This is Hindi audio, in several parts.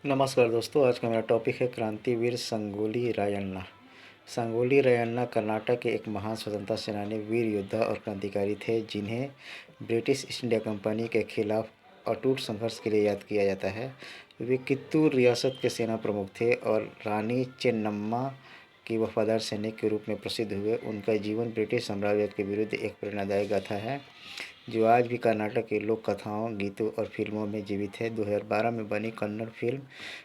नमस्कार दोस्तों, आज का मेरा टॉपिक है क्रांतिवीर संगोली रायण्णा। संगोली रायण्णा कर्नाटक के एक महान स्वतंत्रता सेनानी, वीर योद्धा और क्रांतिकारी थे, जिन्हें ब्रिटिश ईस्ट इंडिया कंपनी के खिलाफ अटूट संघर्ष के लिए याद किया जाता है। वे कित्तूर रियासत के सेना प्रमुख थे और रानी चेन्नम्मा की वफादार सैनिक के रूप में प्रसिद्ध हुए। उनका जीवन ब्रिटिश साम्राज्य के विरुद्ध एक प्रेरणादायक गाथा है, जो आज भी कर्नाटक की लोक कथाओं, गीतों और फिल्मों में जीवित है। 2012 में बनी कन्नड़ फिल्म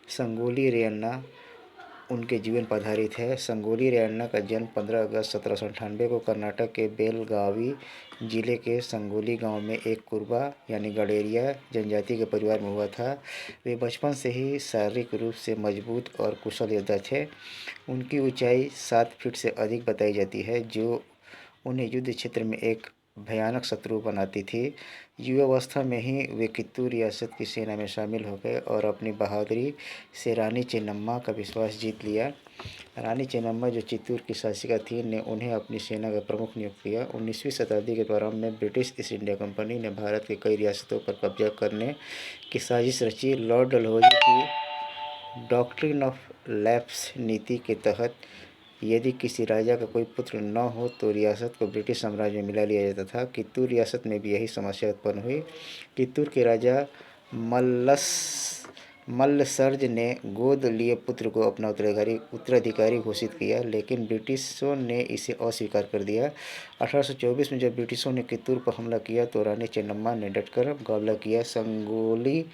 संगोली रायण्णा उनके जीवन पर आधारित है। संगोली रायण्णा का जन्म 15 अगस्त 1798 को कर्नाटक के बेलगावी जिले के संगोली गांव में एक कुरुबा यानी गडेरिया जनजाति के परिवार में हुआ था। वे बचपन से ही शारीरिक रूप से मजबूत और कुशल योद्धा थे। उनकी ऊंचाई 7 फीट से अधिक बताई जाती है, जो उन्हें युद्ध क्षेत्र में एक भयानक शत्रु बनाती थी। युवावस्था में ही वे कित्तूर रियासत की सेना में शामिल हो गए और अपनी बहादुरी से रानी चेन्नम्मा का विश्वास जीत लिया। रानी चेन्नम्मा, जो चित्तूर की शासिका थी, ने उन्हें अपनी सेना का प्रमुख नियुक्त किया। 19वीं शताब्दी के प्रारंभ में ब्रिटिश ईस्ट इंडिया कंपनी ने भारत के कई रियासतों पर कब्जा करने की साजिश रची। लॉर्ड डलहौजी की डॉक्ट्रिन ऑफ लैप्स नीति के तहत यदि किसी राजा का कोई पुत्र न हो तो रियासत को ब्रिटिश साम्राज्य में मिला लिया जाता था। कित्तूर रियासत में भी यही समस्या उत्पन्न हुई। कित्तूर के राजा मल्लसर्ज ने गोद लिए पुत्र को अपना उत्तराधिकारी घोषित किया, लेकिन ब्रिटिशों ने इसे अस्वीकार कर दिया। 1824 में जब ब्रिटिशों ने कित्तूर पर हमला किया तो रानी चेन्नम्मा ने डटकर मुकाबला किया। संगोली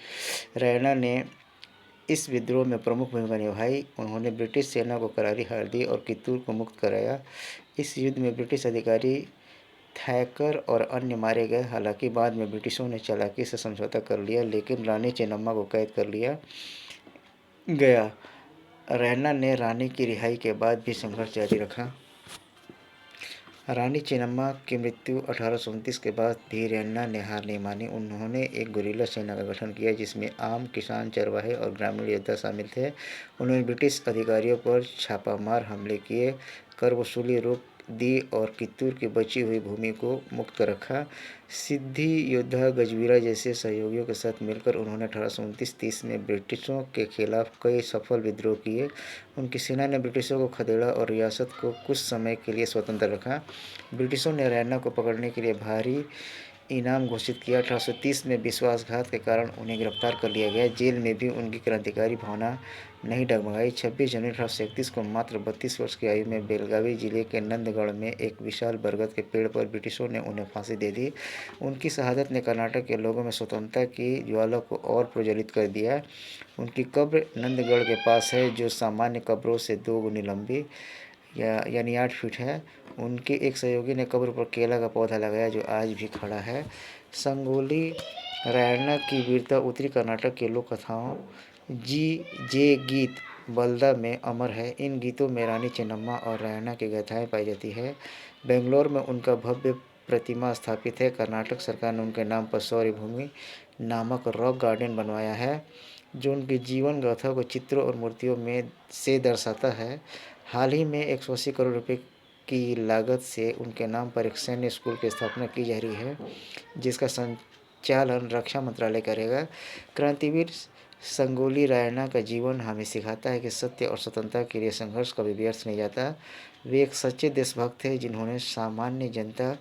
रायण्णा ने इस विद्रोह में प्रमुख भूमिका निभाई। उन्होंने ब्रिटिश सेना को करारी हार दी और कित्तूर को मुक्त कराया। इस युद्ध में ब्रिटिश अधिकारी थैकर और अन्य मारे गए। हालांकि बाद में ब्रिटिशों ने चालाकी से समझौता कर लिया, लेकिन रानी चेन्नम्मा को कैद कर लिया गया। रायण्णा ने रानी की रिहाई के बाद भी संघर्ष जारी रखा। रानी चेन्नम्मा की मृत्यु 1829 के बाद भी रायण्णा ने हार नहीं मानी। उन्होंने एक गुरिल्ला सेना का गठन किया, जिसमें आम किसान, चरवाहे और ग्रामीण योद्धा शामिल थे। उन्होंने ब्रिटिश अधिकारियों पर छापामार हमले किए, कर वसूली रोक दी और कित्तूर की बची हुई भूमि को मुक्त रखा। सिद्दी योद्धा गजवीरा जैसे सहयोगियों के साथ मिलकर उन्होंने 1829-30 में ब्रिटिशों के खिलाफ कई सफल विद्रोह किए। उनकी सेना ने ब्रिटिशों को खदेड़ा और रियासत को कुछ समय के लिए स्वतंत्र रखा। ब्रिटिशों ने रायण्णा को पकड़ने के लिए भारी इनाम घोषित किया। 1830 में विश्वासघात के कारण उन्हें गिरफ्तार कर लिया गया। जेल में भी उनकी क्रांतिकारी भावना नहीं डगमगाई। 26 जनवरी 1831 को मात्र 32 वर्ष की आयु में बेलगावी जिले के नंदगढ़ में एक विशाल बरगद के पेड़ पर ब्रिटिशों ने उन्हें फांसी दे दी। उनकी शहादत ने कर्नाटक के लोगों में स्वतंत्रता की ज्वाला को और प्रज्वलित कर दिया। उनकी कब्र नंदगढ़ के पास है, जो सामान्य कब्रों से 2 गुनी लंबी यानी 8 फीट है। उनके एक सहयोगी ने कब्र पर केला का पौधा लगाया, जो आज भी खड़ा है। संगोली रायण्णा की वीरता उत्तरी कर्नाटक के लोक कथाओं जे गीत बलदा में अमर है। इन गीतों में रानी चेन्नम्मा और रायण्णा की गाथाएं पाई जाती है। बेंगलोर में उनका भव्य प्रतिमा स्थापित है। कर्नाटक सरकार ने उनके नाम पर शौर्य भूमि नामक रॉक गार्डन बनवाया है, जो उनकी जीवन गाथा को चित्रों और मूर्तियों में से दर्शाता है। हाल ही में 180 करोड़ रुपए की लागत से उनके नाम पर एक सैन्य स्कूल की स्थापना की जा रही है, जिसका संचालन रक्षा मंत्रालय करेगा। क्रांतिवीर संगोली रायण्णा का जीवन हमें सिखाता है कि सत्य और स्वतंत्रता के लिए संघर्ष कभी व्यर्थ नहीं जाता। वे एक सच्चे देशभक्त थे, जिन्होंने सामान्य जनता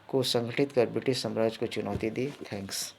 को संगठित कर ब्रिटिश साम्राज्य को चुनौती दी। थैंक्स।